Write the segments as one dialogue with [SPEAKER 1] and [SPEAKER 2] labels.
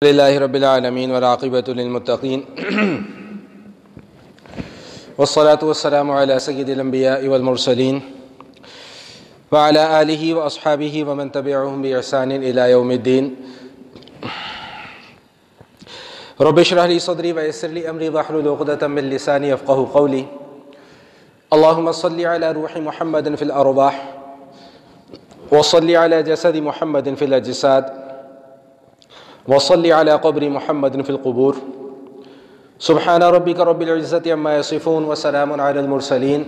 [SPEAKER 1] للہ رب العالمین والعاقبۃ للمتقین والصلاة والسلام علی سید الانبیاء والمرسلین وعلی آلہ واصحابہ ومن تبعہم بإحسان الی یوم الدین رب اشرح لی صدری ویسر لی امری واحلل عقدۃ من لسانی یفقہوا قولی اللہم صل علی روح محمد فی الارواح وصل علی جسد محمد فی الاجساد وصلی علی قبر محمد فی القبور سبحان ربک رب العزت عما یصفون وسلام علی المرسلین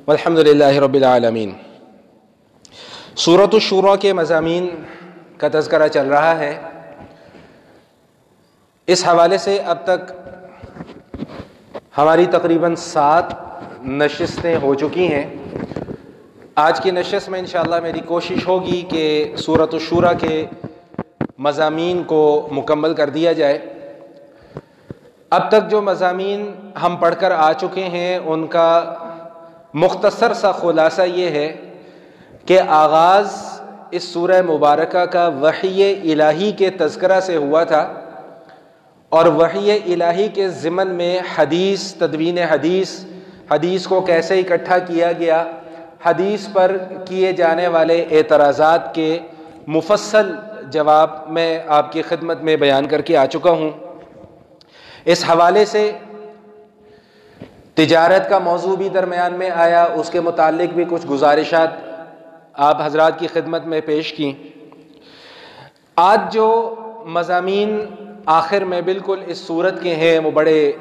[SPEAKER 1] والحمد للہ رب العالمین۔ سورۃ الشورى کے مضامین کا تذکرہ چل رہا ہے۔ اس حوالے سے اب تک ہماری تقریباً 7 نشستیں ہو چکی ہیں۔ آج کی نشست میں انشاءاللہ میری کوشش ہوگی کہ سورۃ الشورى کے مضامین کو مکمل کر دیا جائے۔ اب تک جو مضامین ہم پڑھ کر آ چکے ہیں ان کا مختصر سا خلاصہ یہ ہے کہ آغاز اس سورہ مبارکہ کا وحی الہی کے تذکرہ سے ہوا تھا، اور وحی الہی کے ضمن میں حدیث، تدوین حدیث کو کیسے اکٹھا کیا گیا، حدیث پر کیے جانے والے اعتراضات کے مفصل جواب میں آپ کی خدمت میں بیان کر کے آ چکا ہوں۔ اس حوالے سے تجارت کا موضوع بھی درمیان میں آیا، اس کے متعلق بھی کچھ گزارشات آپ حضرات کی خدمت میں پیش کی۔ آج جو مضامین آخر میں بالکل اس صورت کے ہیں وہ بڑے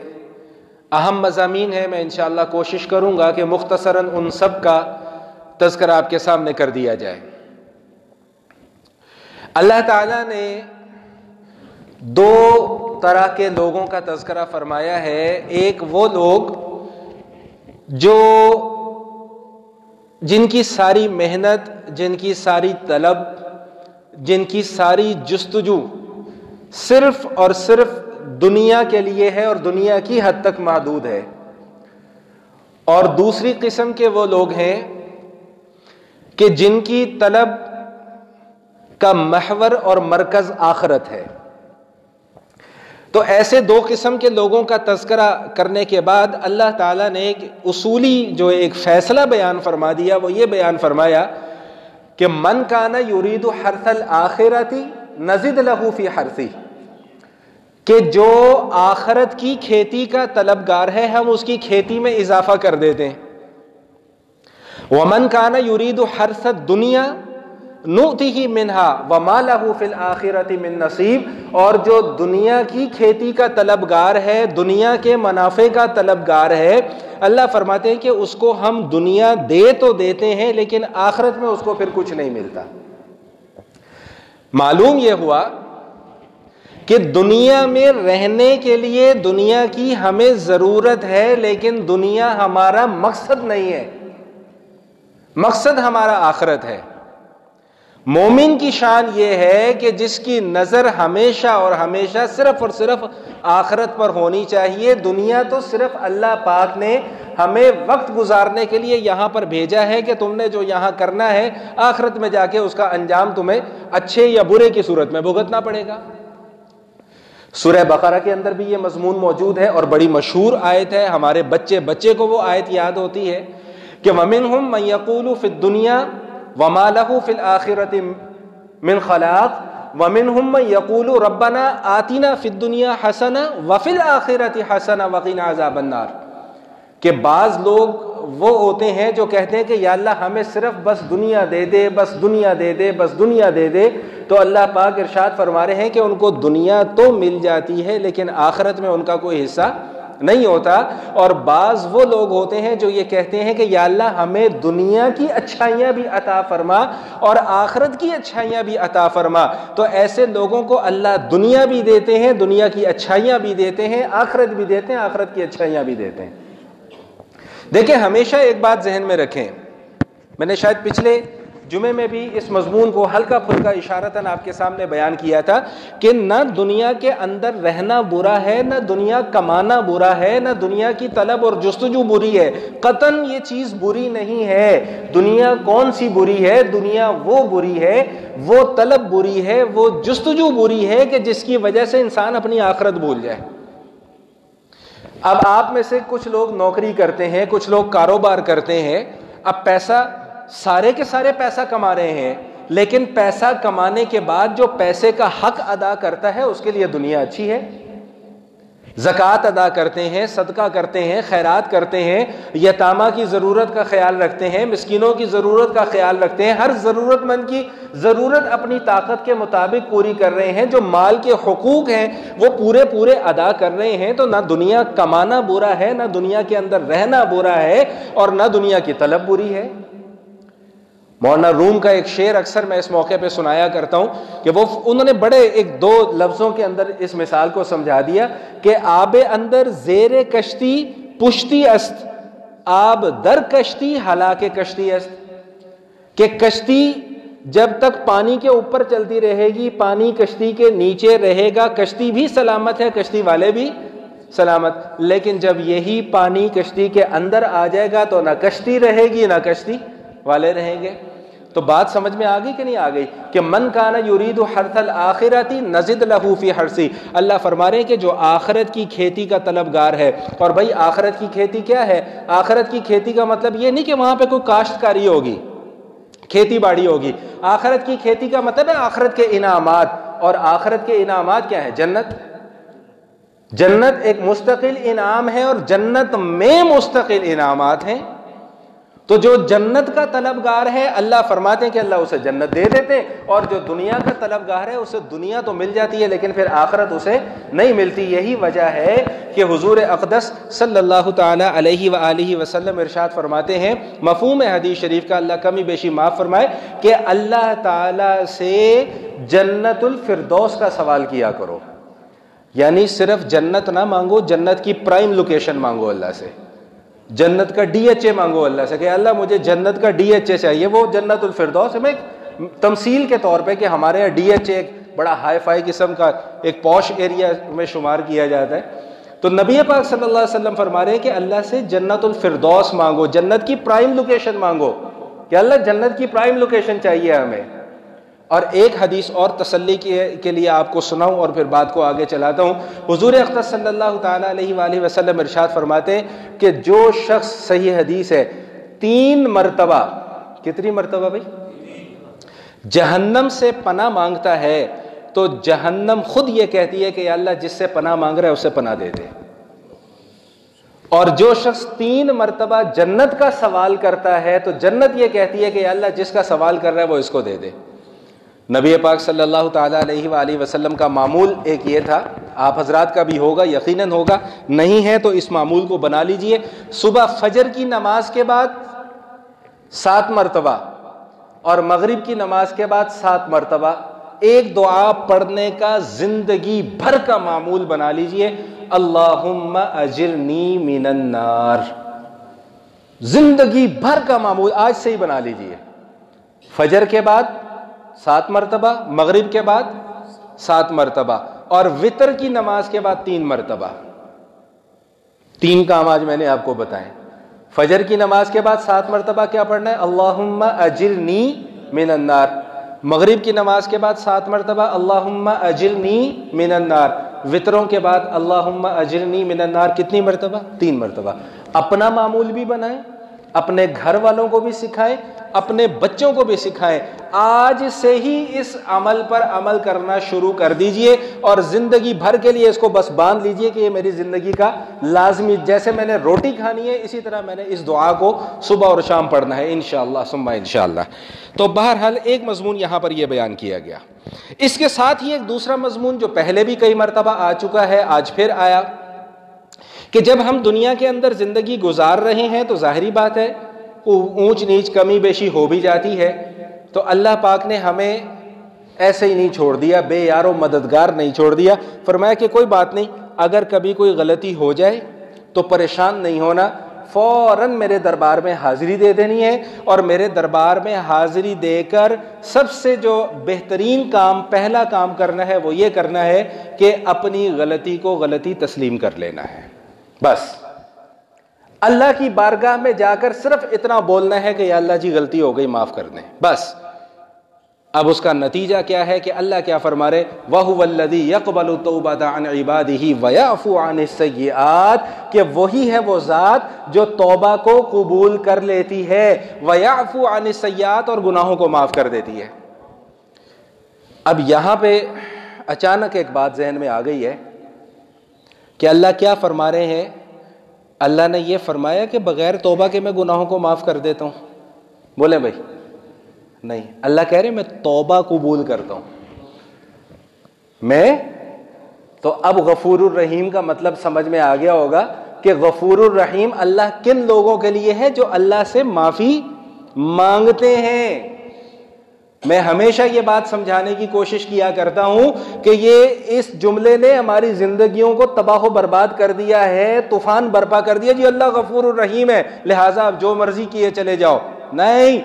[SPEAKER 1] اہم مضامین ہیں۔ میں انشاءاللہ کوشش کروں گا کہ مختصراً ان سب کا تذکرہ آپ کے سامنے کر دیا جائے۔ اللہ تعالیٰ نے 2 طرح کے لوگوں کا تذکرہ فرمایا ہے۔ ایک وہ لوگ جن کی ساری محنت، جن کی ساری طلب، جن کی ساری جستجو صرف اور صرف دنیا کے لیے ہے اور دنیا کی حد تک محدود ہے، اور دوسری قسم کے وہ لوگ ہیں کہ جن کی طلب کا محور اور مرکز آخرت ہے۔ تو ایسے 2 قسم کے لوگوں کا تذکرہ کرنے کے بعد اللہ تعالیٰ نے ایک اصولی جو ایک فیصلہ بیان فرما دیا، وہ یہ بیان فرمایا کہ من کان یرید حرث الآخرۃ نزد لہ فی حرثہ، کہ جو آخرت کی کھیتی کا طلبگار ہے ہم اس کی کھیتی میں اضافہ کر دیتے ہیں۔ ومن کان یرید حرث الدنیا نؤتہ منہا وما لہ فی الآخرۃ من نصیب، اور جو دنیا کی کھیتی کا طلبگار ہے، دنیا کے منافع کا طلبگار ہے، اللہ فرماتے ہیں کہ اس کو ہم دنیا دے تو دیتے ہیں لیکن آخرت میں اس کو پھر کچھ نہیں ملتا۔ معلوم یہ ہوا کہ دنیا میں رہنے کے لیے دنیا کی ہمیں ضرورت ہے، لیکن دنیا ہمارا مقصد نہیں ہے، مقصد ہمارا آخرت ہے۔ مومن کی شان یہ ہے کہ جس کی نظر ہمیشہ اور ہمیشہ صرف اور صرف آخرت پر ہونی چاہیے۔ دنیا تو صرف اللہ پاک نے ہمیں وقت گزارنے کے لیے یہاں پر بھیجا ہے کہ تم نے جو یہاں کرنا ہے آخرت میں جا کے اس کا انجام تمہیں اچھے یا برے کی صورت میں بھگتنا پڑے گا۔ سورہ بقرہ کے اندر بھی یہ مضمون موجود ہے، اور بڑی مشہور آیت ہے، ہمارے بچے کو وہ آیت یاد ہوتی ہے کہ وَمِنْهُمْ مَنْ يَقُولُ فِي الدُّنْيَا وَمَا لَهُ فِي الْآخِرَةِ مِنْ خَلَاقٍ وَمِنْهُمْ مَنْ يَقُولُ رَبَّنَا آتِنَا فِي الدُّنْيَا حَسَنَةً وَفِي الْآخِرَةِ حَسَنَةً وَقِنَا عَذَابَ النَّارِ، کہ بعض لوگ وہ ہوتے ہیں جو کہتے ہیں کہ یا اللہ ہمیں صرف بس دنیا دے دے، بس دنیا دے دے، بس دنیا دے دے۔ تو اللہ پاک ارشاد فرما رہے ہیں کہ ان کو دنیا تو مل جاتی ہے لیکن آخرت میں ان کا کوئی حصہ نہیں ہوتا۔ اور بعض وہ لوگ ہوتے ہیں جو یہ کہتے ہیں کہ یا اللہ ہمیں دنیا کی اچھائیاں بھی عطا فرما اور آخرت کی اچھائیاں بھی عطا فرما۔ تو ایسے لوگوں کو اللہ دنیا بھی دیتے ہیں، دنیا کی اچھائیاں بھی دیتے ہیں، آخرت بھی دیتے ہیں، آخرت کی اچھائیاں بھی دیتے ہیں۔ دیکھیں ہمیشہ ایک بات ذہن میں رکھیں، میں نے شاید پچھلے جمعے میں بھی اس مضمون کو ہلکا پھلکا اشارتاً آپ کے سامنے بیان کیا تھا کہ نہ دنیا کے اندر رہنا برا ہے، نہ دنیا کمانا برا ہے، نہ دنیا کی طلب اور جستجو بری ہے، قطعاً یہ چیز بری نہیں ہے۔ دنیا کون سی بری ہے؟ دنیا وہ بری ہے، وہ طلب بری ہے، وہ جستجو بری ہے کہ جس کی وجہ سے انسان اپنی آخرت بھول جائے۔ اب آپ میں سے کچھ لوگ نوکری کرتے ہیں، کچھ لوگ کاروبار کرتے ہیں، اب پیسہ سارے کے سارے پیسہ کما رہے ہیں، لیکن پیسہ کمانے کے بعد جو پیسے کا حق ادا کرتا ہے اس کے لیے دنیا اچھی ہے، زکوٰۃ ادا کرتے ہیں، صدقہ کرتے ہیں، خیرات کرتے ہیں، یتامہ کی ضرورت کا خیال رکھتے ہیں، مسکینوں کی ضرورت کا خیال رکھتے ہیں، ہر ضرورت مند کی ضرورت اپنی طاقت کے مطابق پوری کر رہے ہیں، جو مال کے حقوق ہیں وہ پورے ادا کر رہے ہیں۔ تو نہ دنیا کمانا برا ہے، نہ دنیا کے اندر رہنا برا ہے، اور نہ دنیا کی طلب بری ہے۔ مولانا روم کا ایک شعر اکثر میں اس موقع پہ سنایا کرتا ہوں کہ انہوں نے بڑے ایک دو لفظوں کے اندر اس مثال کو سمجھا دیا کہ آب اندر زیر کشتی پشتی است، آب در کشتی ہلاک کشتی است، کہ کشتی جب تک پانی کے اوپر چلتی رہے گی، پانی کشتی کے نیچے رہے گا، کشتی بھی سلامت ہے، کشتی والے بھی سلامت، لیکن جب یہی پانی کشتی کے اندر آ جائے گا تو نہ کشتی رہے گی نہ کشتی والے رہیں گے۔ تو بات سمجھ میں آ گئی کہ نہیں آ گئی کہ من کان یرید حرث الآخرۃ نزد لہ فی حرثی، اللہ فرما رہے ہیں کہ جو آخرت کی کھیتی کا طلبگار ہے، اور بھائی آخرت کی کھیتی کیا ہے؟ آخرت کی کھیتی کا مطلب یہ نہیں کہ وہاں پہ کوئی کاشتکاری ہوگی، کھیتی باڑی ہوگی، آخرت کی کھیتی کا مطلب ہے آخرت کے انعامات، اور آخرت کے انعامات کیا ہیں؟ جنت۔ جنت ایک مستقل انعام ہے، اور جنت میں مستقل انعامات ہیں۔ تو جو جنت کا طلبگار ہے اللہ فرماتے ہیں کہ اللہ اسے جنت دے دیتے، اور جو دنیا کا طلبگار ہے اسے دنیا تو مل جاتی ہے لیکن پھر آخرت اسے نہیں ملتی۔ یہی وجہ ہے کہ حضور اقدس صلی اللہ تعالی علیہ وآلہ وسلم ارشاد فرماتے ہیں، مفہوم حدیث شریف کا اللہ کمی بیشی معاف فرمائے، کہ اللہ تعالی سے جنت الفردوس کا سوال کیا کرو، یعنی صرف جنت نہ مانگو، جنت کی پرائم لوکیشن مانگو اللہ سے، جنت کا ڈی ایچ اے مانگو اللہ سے کہ اللہ مجھے جنت کا ڈی ایچ اے چاہیے، وہ جنت الفردوس میں تمثیل کے طور پہ کہ ہمارے یہاں ڈی ایچ اے ایک بڑا ہائی فائی قسم کا ایک پوش ایریا میں شمار کیا جاتا ہے، تو نبی پاک صلی اللہ علیہ وسلم فرما رہے ہیں کہ اللہ سے جنت الفردوس مانگو، جنت کی پرائم لوکیشن مانگو، کہ اللہ جنت کی پرائم لوکیشن چاہیے ہمیں۔ اور ایک حدیث اور تسلی کے لیے آپ کو سناؤں اور پھر بات کو آگے چلاتا ہوں۔ حضور اقدس صلی اللہ تعالیٰ علیہ وآلہ وسلم ارشاد فرماتے ہیں کہ جو شخص، صحیح حدیث ہے، 3 مرتبہ، کتنی مرتبہ بھائی؟ جہنم سے پناہ مانگتا ہے تو جہنم خود یہ کہتی ہے کہ یا اللہ جس سے پناہ مانگ رہا ہے اسے پناہ دے دے، اور جو شخص 3 مرتبہ جنت کا سوال کرتا ہے تو جنت یہ کہتی ہے کہ یا اللہ جس کا سوال کر رہا ہے وہ اس کو دے دے۔ نبی پاک صلی اللہ تعالیٰ علیہ وآلہ وسلم کا معمول ایک یہ تھا، آپ حضرات کا بھی ہوگا، یقیناً ہوگا، نہیں ہے تو اس معمول کو بنا لیجئے، صبح فجر کی نماز کے بعد 7 مرتبہ اور مغرب کی نماز کے بعد 7 مرتبہ ایک دعا پڑھنے کا زندگی بھر کا معمول بنا لیجئے، اللہم اجرنی من النار، زندگی بھر کا معمول آج سے ہی بنا لیجئے۔ فجر کے بعد 7 مرتبہ، مغرب کے بعد 7 مرتبہ، اور وتر کی نماز کے بعد 3 مرتبہ۔ 3 کام آج میں نے آپ کو بتائے۔ فجر کی نماز کے بعد 7 مرتبہ کیا پڑھنا ہے؟ اللہم اجرنی من النار۔ مغرب کی نماز کے بعد 7 مرتبہ اللہم اجرنی من النار۔ وتروں کے بعد اللہم اجرنی من النار کتنی مرتبہ؟ 3 مرتبہ۔ اپنا معمول بھی بنائیں، اپنے گھر والوں کو بھی سکھائیں، اپنے بچوں کو بھی سکھائیں، آج سے ہی اس عمل پر عمل کرنا شروع کر دیجئے، اور زندگی بھر کے لیے اس کو بس باندھ لیجئے کہ یہ میری زندگی کا لازمی، جیسے میں نے روٹی کھانی ہے اسی طرح میں نے اس دعا کو صبح اور شام پڑھنا ہے انشاءاللہ ثم انشاءاللہ۔ تو بہرحال ایک مضمون یہاں پر یہ بیان کیا گیا، اس کے ساتھ ہی ایک دوسرا مضمون جو پہلے بھی کئی مرتبہ آ چکا ہے، آج پھر آیا، کہ جب ہم دنیا کے اندر زندگی گزار رہے ہیں تو ظاہری بات ہے اونچ نیچ کمی بیشی ہو بھی جاتی ہے، تو اللہ پاک نے ہمیں ایسے ہی نہیں چھوڑ دیا، بے یار و مددگار نہیں چھوڑ دیا، فرمایا کہ کوئی بات نہیں، اگر کبھی کوئی غلطی ہو جائے تو پریشان نہیں ہونا، فوراً میرے دربار میں حاضری دے دینی ہے، اور میرے دربار میں حاضری دے کر سب سے جو بہترین کام، پہلا کام کرنا ہے وہ یہ کرنا ہے کہ اپنی غلطی کو غلطی تسلیم کر لینا ہے۔ بس اللہ کی بارگاہ میں جا کر صرف اتنا بولنا ہے کہ یا اللہ جی غلطی ہو گئی، معاف کر دیں، بس۔ اب اس کا نتیجہ کیا ہے کہ اللہ کیا فرما رہے؟ وَهُوَ الَّذِي يَقْبَلُ التَّوْبَةَ عَنْ عِبَادِهِ وَيَعْفُو عَنِ السَّيِّئَاتِ، کہ وہی ہے وہ ذات جو توبہ کو قبول کر لیتی ہے، وَيَعْفُو عَنِ السَّيِّئَاتِ، اور گناہوں کو معاف کر دیتی ہے۔ اب یہاں پہ اچانک ایک بات ذہن میں آ گئی ہے کہ اللہ کیا فرما رہے ہیں؟ اللہ نے یہ فرمایا کہ بغیر توبہ کے میں گناہوں کو معاف کر دیتا ہوں؟ بولیں بھائی، نہیں، اللہ کہہ رہے میں توبہ قبول کرتا ہوں۔ میں تو اب غفور الرحیم کا مطلب سمجھ میں آ گیا ہوگا کہ غفور الرحیم اللہ کن لوگوں کے لیے ہے؟ جو اللہ سے معافی مانگتے ہیں۔ میں ہمیشہ یہ بات سمجھانے کی کوشش کیا کرتا ہوں کہ یہ اس جملے نے ہماری زندگیوں کو تباہ و برباد کر دیا ہے، طوفان برپا کر دیا، جی اللہ غفور الرحیم ہے لہٰذا آپ جو مرضی کیے چلے جاؤ۔ نہیں،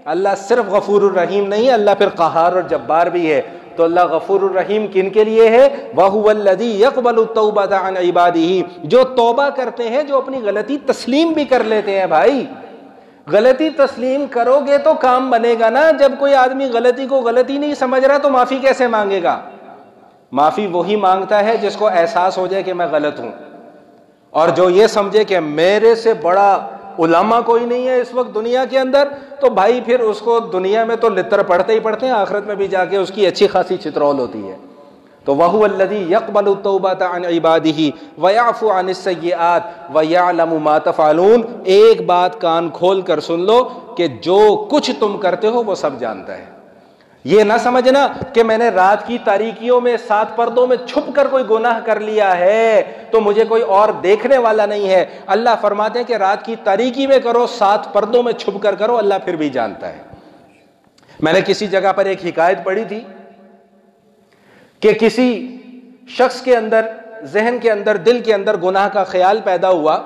[SPEAKER 1] اللہ صرف غفور الرحیم نہیں، اللہ پھر قہار اور جبار بھی ہے۔ تو اللہ غفور الرحیم کن کے لیے ہے؟ وَهُوَ الَّذِي يَقْبَلُ التَّوْبَةَ عَنْ عِبَادِهِ، جو توبہ کرتے ہیں، جو اپنی غلطی تسلیم بھی کر لیتے ہیں۔ بھائی غلطی تسلیم کرو گے تو کام بنے گا نا۔ جب کوئی آدمی غلطی کو غلطی نہیں سمجھ رہا تو معافی کیسے مانگے گا؟ معافی وہی مانگتا ہے جس کو احساس ہو جائے کہ میں غلط ہوں، اور جو یہ سمجھے کہ میرے سے بڑا علماء کوئی نہیں ہے اس وقت دنیا کے اندر، تو بھائی پھر اس کو دنیا میں تو لتر پڑھتے ہی پڑھتے ہیں، آخرت میں بھی جا کے اس کی اچھی خاصی چترول ہوتی ہے۔ تو وَهُوَ الَّذِي يَقْبَلُ التَّوْبَةَ عَنْ عِبَادِهِ وَيَعْفُو عَنِ السَّيِّئَاتِ وَيَعْلَمُ مَا تَفْعَلُونَ۔ ایک بات کان کھول کر سن لو کہ جو کچھ تم کرتے ہو وہ سب جانتا ہے۔ یہ نہ سمجھنا کہ میں نے رات کی تاریکیوں میں 7 پردوں میں چھپ کر کوئی گناہ کر لیا ہے تو مجھے کوئی اور دیکھنے والا نہیں ہے۔ اللہ فرماتے ہیں کہ رات کی تاریکی میں کرو، 7 پردوں میں چھپ کر کرو، اللہ پھر بھی جانتا ہے۔ میں نے کسی جگہ پر ایک حکایت پڑھی تھی کہ کسی شخص کے اندر، ذہن کے اندر، دل کے اندر گناہ کا خیال پیدا ہوا،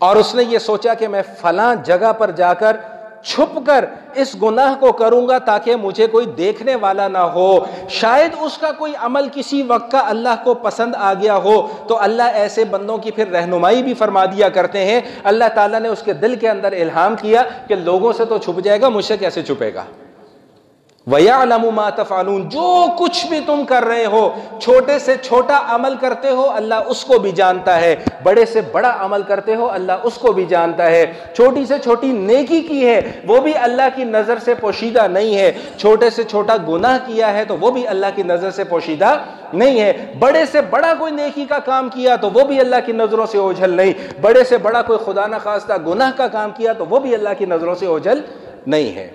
[SPEAKER 1] اور اس نے یہ سوچا کہ میں فلاں جگہ پر جا کر چھپ کر اس گناہ کو کروں گا تاکہ مجھے کوئی دیکھنے والا نہ ہو۔ شاید اس کا کوئی عمل کسی وقت کا اللہ کو پسند آ گیا ہو، تو اللہ ایسے بندوں کی پھر رہنمائی بھی فرما دیا کرتے ہیں۔ اللہ تعالیٰ نے اس کے دل کے اندر الہام کیا کہ لوگوں سے تو چھپ جائے گا، مجھ سے کیسے چھپے گا؟ وَيَعْلَمُ مَا تَفْعَلُونَ، جو کچھ بھی تم کر رہے ہو، چھوٹے سے چھوٹا عمل کرتے ہو اللہ اس کو بھی جانتا ہے، بڑے سے بڑا عمل کرتے ہو اللہ اس کو بھی جانتا ہے، چھوٹی سے چھوٹی نیکی کی ہے وہ بھی اللہ کی نظر سے پوشیدہ نہیں ہے، چھوٹے سے چھوٹا گناہ کیا ہے تو وہ بھی اللہ کی نظر سے پوشیدہ نہیں ہے، بڑے سے بڑا کوئی نیکی کا کام کیا تو وہ بھی اللہ کی نظروں سے اوجھل نہیں، بڑے سے بڑا کوئی خدا نخواستہ گناہ کا کام کیا تو وہ بھی اللہ کی نظروں سے اوجھل نہیں ہے۔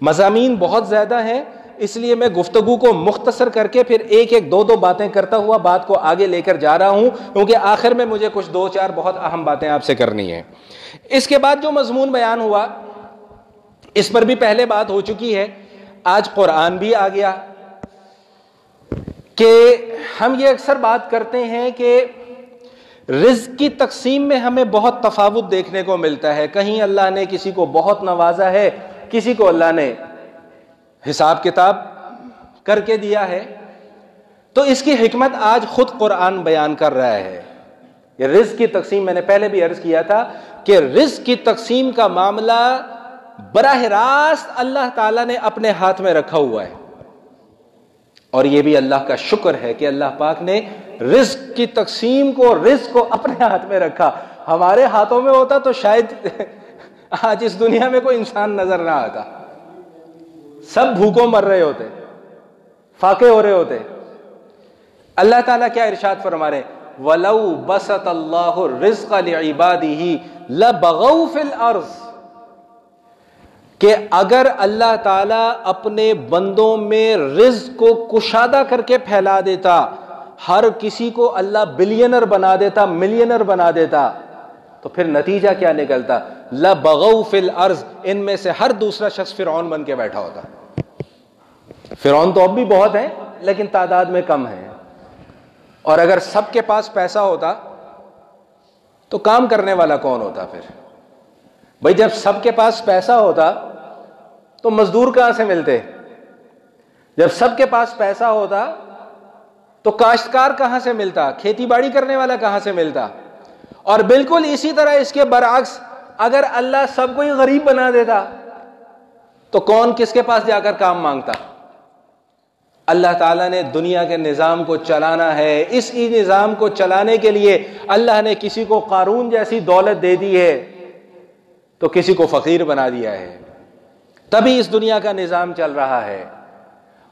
[SPEAKER 1] مضامین بہت زیادہ ہیں، اس لیے میں گفتگو کو مختصر کر کے پھر ایک ایک دو باتیں کرتا ہوا بات کو آگے لے کر جا رہا ہوں، کیونکہ آخر میں مجھے کچھ 2-4 بہت اہم باتیں آپ سے کرنی ہیں۔ اس کے بعد جو مضمون بیان ہوا اس پر بھی پہلے بات ہو چکی ہے، آج قرآن بھی آ گیا کہ ہم یہ اکثر بات کرتے ہیں کہ رزق کی تقسیم میں ہمیں بہت تفاوت دیکھنے کو ملتا ہے، کہیں اللہ نے کسی کو بہت نوازا ہے، کسی کو اللہ نے حساب کتاب کر کے دیا ہے، تو اس کی حکمت آج خود قرآن بیان کر رہا ہے۔ یہ رزق کی تقسیم میں نے پہلے بھی عرض کیا تھا کہ رزق کی تقسیم کا معاملہ براہ راست اللہ تعالیٰ نے اپنے ہاتھ میں رکھا ہوا ہے، اور یہ بھی اللہ کا شکر ہے کہ اللہ پاک نے رزق کی تقسیم کو، رزق کو اپنے ہاتھ میں رکھا۔ ہمارے ہاتھوں میں ہوتا تو شاید آج اس دنیا میں کوئی انسان نظر نہ آتا، سب بھوکوں مر رہے ہوتے، فاقے ہو رہے ہوتے۔ اللہ تعالیٰ کیا ارشاد فرما رہے ہیں؟ وَلَوْ بَسَطَ اللَّهُ الرِّزْقَ لِعِبَادِهِ لَبَغَوْا فِي الْأَرْضِ، کہ اگر اللہ تعالیٰ اپنے بندوں میں رزق کو کشادہ کر کے پھیلا دیتا، ہر کسی کو اللہ بلینر بنا دیتا، ملینر بنا دیتا، تو پھر نتیجہ کیا نکلتا؟ لَبَغَوْا فِي الْأَرْضِ، ان میں سے ہر دوسرا شخص فرعون بن کے بیٹھا ہوتا۔ فرعون تو اب بھی بہت ہیں لیکن تعداد میں کم ہیں، اور اگر سب کے پاس پیسہ ہوتا تو کام کرنے والا کون ہوتا پھر؟ بھائی جب سب کے پاس پیسہ ہوتا تو مزدور کہاں سے ملتے؟ جب سب کے پاس پیسہ ہوتا تو کاشتکار کہاں سے ملتا؟ کھیتی باڑی کرنے والا کہاں سے ملتا؟ اور بالکل اسی طرح اس کے برعکس اگر اللہ سب کو ہی غریب بنا دیتا تو کون کس کے پاس جا کر کام مانگتا؟ اللہ تعالیٰ نے دنیا کے نظام کو چلانا ہے، اس نظام کو چلانے کے لیے اللہ نے کسی کو قارون جیسی دولت دے دی ہے تو کسی کو فقیر بنا دیا ہے، تبھی اس دنیا کا نظام چل رہا ہے۔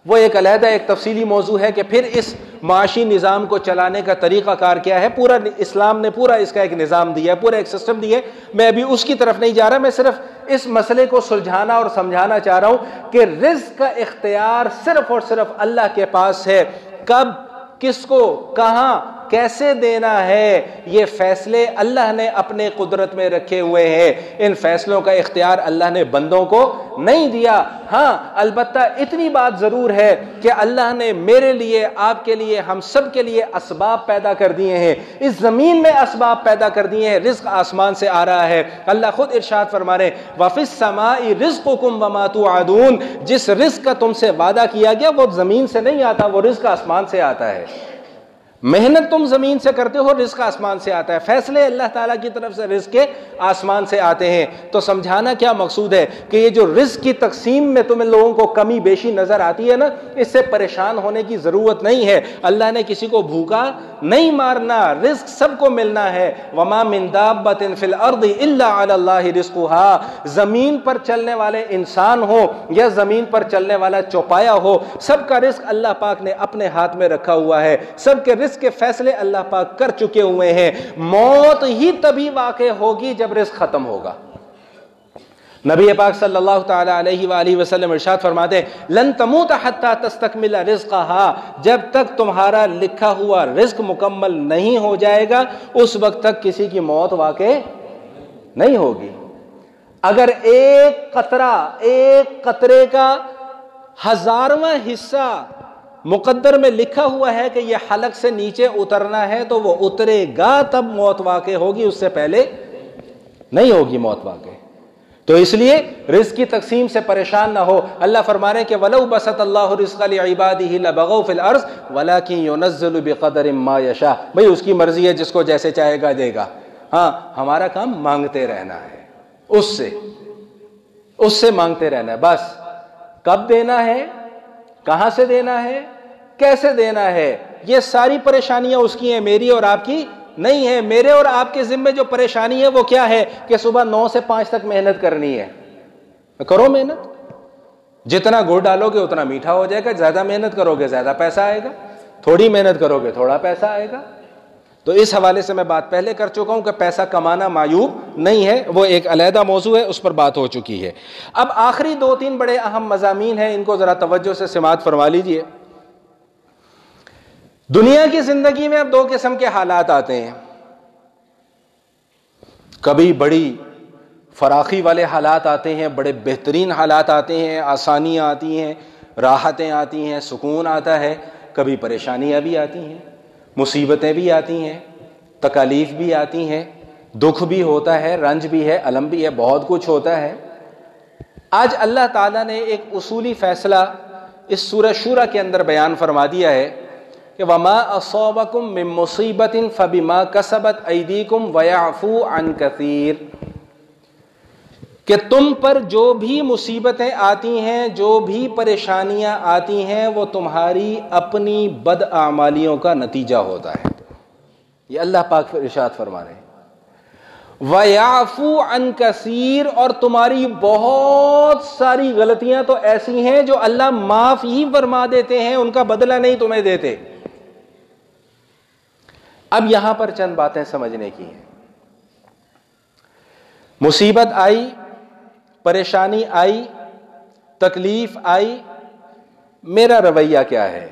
[SPEAKER 1] وہ ایک علیحدہ ایک تفصیلی موضوع ہے کہ پھر اس معاشی نظام کو چلانے کا طریقہ کار کیا ہے۔ پورا اسلام نے پورا اس کا ایک نظام دیا ہے، پورا ایک سسٹم دیا ہے۔ میں ابھی اس کی طرف نہیں جا رہا، میں صرف اس مسئلے کو سلجھانا اور سمجھانا چاہ رہا ہوں کہ رزق کا اختیار صرف اور صرف اللہ کے پاس ہے۔ کب، کس کو، کہاں، کیسے دینا ہے، یہ فیصلے اللہ نے اپنے قدرت میں رکھے ہوئے ہیں۔ ان فیصلوں کا اختیار اللہ نے بندوں کو نہیں دیا۔ ہاں البتہ اتنی بات ضرور ہے کہ اللہ نے میرے لیے، آپ کے لیے، ہم سب کے لیے اسباب پیدا کر دیے ہیں، اس زمین میں اسباب پیدا کر دیے ہیں، رزق آسمان سے آ رہا ہے۔ اللہ خود ارشاد فرما رہے ہیں وَفِي السَّمَاءِ رِزْقُكُمْ وَمَا تُوعَدُونَ، جس رزق کا تم سے وعدہ کیا گیا وہ زمین سے نہیں آتا، وہ رزق آسمان سے آتا ہے۔ محنت تم زمین سے کرتے ہو، رزق آسمان سے آتا ہے۔ فیصلے اللہ تعالیٰ کی طرف سے رزق کے آسمان سے آتے ہیں۔ تو سمجھانا کیا مقصود ہے کہ یہ جو رزق کی تقسیم میں تم لوگوں کو کمی بیشی نظر آتی ہے نا، اس سے پریشان ہونے کی ضرورت نہیں ہے۔ اللہ نے کسی کو بھوکا نہیں مارنا، رزق سب کو ملنا ہے۔ وَمَا مِن دَابَّةٍ فِي الْأَرْضِ إِلَّا عَلَى اللَّهِ رِزْقُهَا، زمین پر چلنے والے انسان ہو یا زمین پر چلنے والا چوپایا ہو، سب کا رزق اللہ پاک نے اپنے ہاتھ میں رکھا ہوا ہے۔ سب کے رزق کے فیصلے اللہ پاک کر چکے ہوئے ہیں۔ موت ہی تبھی واقع ہوگی جب رزق ختم ہوگا۔ نبی پاک صلی اللہ تعالی علیہ وآلہ وسلم ارشاد فرماتے ہیں لن تموت حتی تستکمل رزقها، جب تک تمہارا لکھا ہوا رزق مکمل نہیں ہو جائے گا اس وقت تک کسی کی موت واقع نہیں ہوگی۔ اگر ایک قطرہ، ایک قطرے کا 1000واں حصہ مقدر میں لکھا ہوا ہے کہ یہ حلق سے نیچے اترنا ہے تو وہ اترے گا، تب موت واقع ہوگی، اس سے پہلے نہیں ہوگی موت واقع۔ تو اس لیے رزق کی تقسیم سے پریشان نہ ہو۔ اللہ فرما رہے ہیں کہ وَلَوْ بَسَطَ اللَّهُ الرِّزْقَ لِعِبَادِهِ لَبَغَوْا فِي الْأَرْضِ وَلَكِنْ يُنَزِّلُ بِقَدَرٍ مَا يَشَاءُ، بھئی اس کی مرضی ہے، جس کو جیسے چاہے گا دے گا۔ ہاں ہمارا کام مانگتے رہنا ہے، اس سے مانگتے رہنا ہے بس۔ کب دینا ہے، کہاں سے دینا ہے، کیسے دینا ہے، یہ ساری پریشانیاں اس کی ہیں، میری اور آپ کی نہیں ہے۔ میرے اور آپ کے ذمے جو پریشانی ہے وہ کیا ہے کہ صبح 9 سے 5 تک محنت کرنی ہے۔ کرو محنت، جتنا گڑ ڈالو گے اتنا میٹھا ہو جائے گا، زیادہ محنت کرو گے زیادہ پیسہ آئے گا، تھوڑی محنت کرو گے تھوڑا پیسہ آئے گا۔ تو اس حوالے سے میں بات پہلے کر چکا ہوں کہ پیسہ کمانا معیوب نہیں ہے، وہ ایک علیحدہ موضوع ہے، اس پر بات ہو چکی ہے۔ اب آخری 2-3 بڑے اہم مضامین ہیں، ان کو ذرا توجہ سے سماعت فرما لیجئے۔ دنیا کی زندگی میں اب 2 قسم کے حالات آتے ہیں، کبھی بڑی فراخی والے حالات آتے ہیں، بڑے بہترین حالات آتے ہیں، آسانیاں آتی ہیں، راحتیں آتی ہیں، سکون آتا ہے، کبھی پریشانیاں بھی آتی ہیں، مصیبتیں بھی آتی ہیں، تکالیف بھی آتی ہیں، دکھ بھی ہوتا ہے، رنج بھی ہے، الم بھی ہے، بہت کچھ ہوتا ہے۔ آج اللہ تعالیٰ نے ایک اصولی فیصلہ اس سورہ شورى کے اندر بیان فرما دیا ہے کہ وَمَا أَصَابَكُم مِّن مُّصِيبَةٍ فَبِمَا كَسَبَتْ أَيْدِيكُمْ وَيَعْفُو عَن كَثِيرٍ، کہ تم پر جو بھی مصیبتیں آتی ہیں، جو بھی پریشانیاں آتی ہیں، وہ تمہاری اپنی بد اعمالیوں کا نتیجہ ہوتا ہے۔ یہ اللہ پاک ارشاد فرما رہے ہیں وَيَعْفُو عَن كَثِيرٍ، اور تمہاری بہت ساری غلطیاں تو ایسی ہیں جو اللہ معاف ہی فرما دیتے ہیں، ان کا بدلہ نہیں تمہیں دیتے۔ اب یہاں پر چند باتیں سمجھنے کی ہیں۔ مصیبت آئی، پریشانی آئی، تکلیف آئی، میرا رویہ کیا ہے،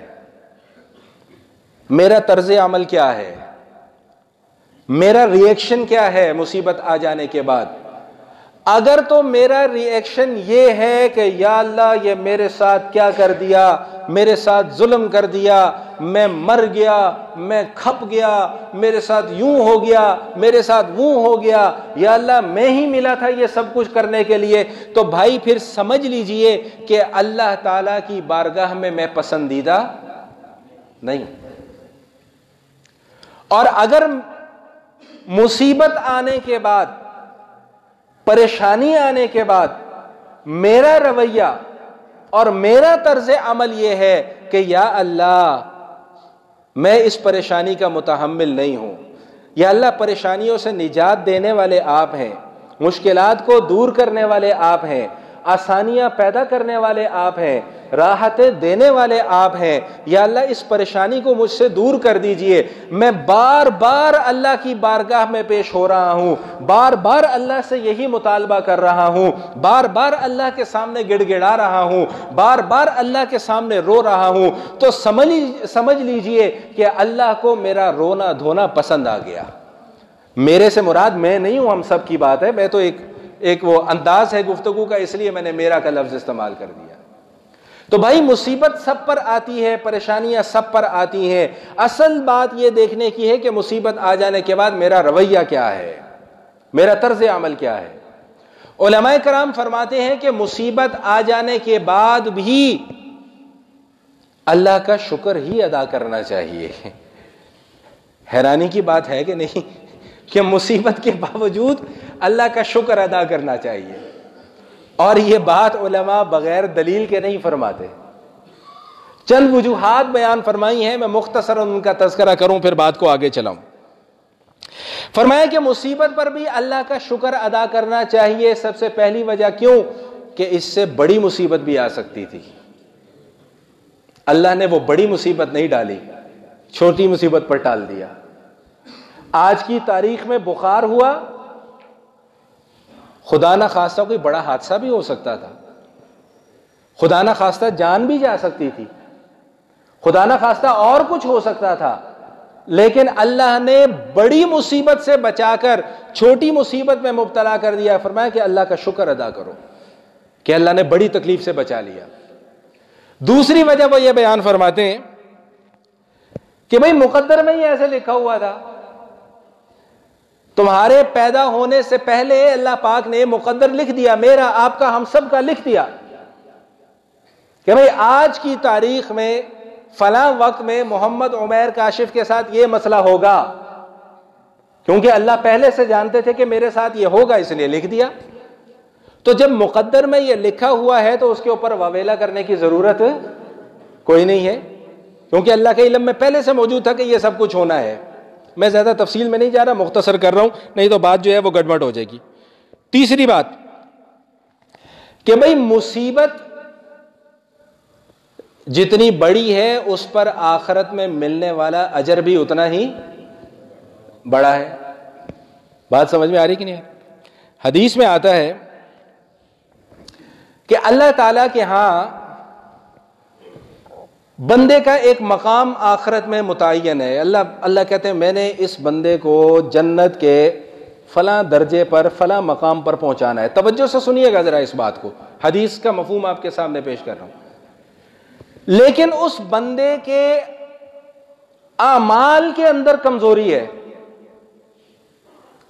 [SPEAKER 1] میرا طرز عمل کیا ہے، میرا ری ایکشن کیا ہے مصیبت آ جانے کے بعد؟ اگر تو میرا ری ایکشن یہ ہے کہ یا اللہ یہ میرے ساتھ کیا کر دیا، میرے ساتھ ظلم کر دیا، میں مر گیا، میں کھپ گیا، میرے ساتھ یوں ہو گیا، میرے ساتھ وہ ہو گیا، یا اللہ میں ہی ملا تھا یہ سب کچھ کرنے کے لیے، تو بھائی پھر سمجھ لیجئے کہ اللہ تعالیٰ کی بارگاہ میں پسندیدہ نہیں۔ اور اگر مصیبت آنے کے بعد، پریشانی آنے کے بعد میرا رویہ اور میرا طرز عمل یہ ہے کہ یا اللہ میں اس پریشانی کا متحمل نہیں ہوں، یا اللہ پریشانیوں سے نجات دینے والے آپ ہیں، مشکلات کو دور کرنے والے آپ ہیں، آسانیاں پیدا کرنے والے آپ ہیں، راحتیں دینے والے آپ ہیں، یا اللہ اس پریشانی کو مجھ سے دور کر دیجئے۔ میں بار بار اللہ کی بارگاہ میں پیش ہو رہا ہوں، بار بار اللہ سے یہی مطالبہ کر رہا ہوں، بار بار اللہ کے سامنے گڑ گڑا رہا ہوں، بار بار اللہ کے سامنے رو رہا ہوں، تو سمجھ لیجئے کہ اللہ کو میرا رونا دھونا پسند آ گیا۔ میرے سے مراد میں نہیں ہوں، ہم سب کی بات ہے، میں تو ایک وہ انداز ہے گفتگو کا، اس لیے میں نے میرا کا لفظ استعمال کر دیا۔ تو بھائی مصیبت سب پر آتی ہے، پریشانیاں سب پر آتی ہیں، اصل بات یہ دیکھنے کی ہے کہ مصیبت آ جانے کے بعد میرا رویہ کیا ہے، میرا طرز عمل کیا ہے۔ علماء کرام فرماتے ہیں کہ مصیبت آ جانے کے بعد بھی اللہ کا شکر ہی ادا کرنا چاہیے۔ حیرانی کی بات ہے کہ نہیں کہ مصیبت کے باوجود اللہ کا شکر ادا کرنا چاہیے، اور یہ بات علماء بغیر دلیل کے نہیں فرماتے، چند وجوہات بیان فرمائی ہیں، میں مختصراً ان کا تذکرہ کروں پھر بات کو آگے چلاؤں۔ فرمایا کہ مصیبت پر بھی اللہ کا شکر ادا کرنا چاہیے۔ سب سے پہلی وجہ کیوں؟ کہ اس سے بڑی مصیبت بھی آ سکتی تھی، اللہ نے وہ بڑی مصیبت نہیں ڈالی، چھوٹی مصیبت پر ٹال دیا۔ آج کی تاریخ میں بخار ہوا، خدا نہ خواستہ کوئی بڑا حادثہ بھی ہو سکتا تھا، خدا نہ خواستہ جان بھی جا سکتی تھی، خدا نہ خواستہ اور کچھ ہو سکتا تھا، لیکن اللہ نے بڑی مصیبت سے بچا کر چھوٹی مصیبت میں مبتلا کر دیا۔ فرمایا کہ اللہ کا شکر ادا کرو کہ اللہ نے بڑی تکلیف سے بچا لیا۔ دوسری وجہ وہ یہ بیان فرماتے ہیں کہ بھئی مقدر میں ہی ایسے لکھا ہوا تھا، تمہارے پیدا ہونے سے پہلے اللہ پاک نے مقدر لکھ دیا، میرا آپ کا ہم سب کا لکھ دیا کہ بھئی آج کی تاریخ میں فلاں وقت میں محمد عمیر کاشف کے ساتھ یہ مسئلہ ہوگا، کیونکہ اللہ پہلے سے جانتے تھے کہ میرے ساتھ یہ ہوگا، اس لیے لکھ دیا۔ تو جب مقدر میں یہ لکھا ہوا ہے تو اس کے اوپر واویلا کرنے کی ضرورت کوئی نہیں ہے، کیونکہ اللہ کے علم میں پہلے سے موجود تھا کہ یہ سب کچھ ہونا ہے۔ میں زیادہ تفصیل میں نہیں جا رہا، مختصر کر رہا ہوں، نہیں تو بات جو ہے وہ گڑبڑ ہو جائے گی۔ تیسری بات کہ بھئی مصیبت جتنی بڑی ہے اس پر آخرت میں ملنے والا اجر بھی اتنا ہی بڑا ہے۔ بات سمجھ میں آ رہی کہ نہیں؟ حدیث میں آتا ہے کہ اللہ تعالیٰ کے ہاں بندے کا ایک مقام آخرت میں متعین ہے۔ اللہ کہتے ہیں میں نے اس بندے کو جنت کے فلاں درجے پر فلاں مقام پر پہنچانا ہے۔ توجہ سے سنیے گا ذرا اس بات کو، حدیث کا مفہوم آپ کے سامنے پیش کر رہا ہوں۔ لیکن اس بندے کے اعمال کے اندر کمزوری ہے،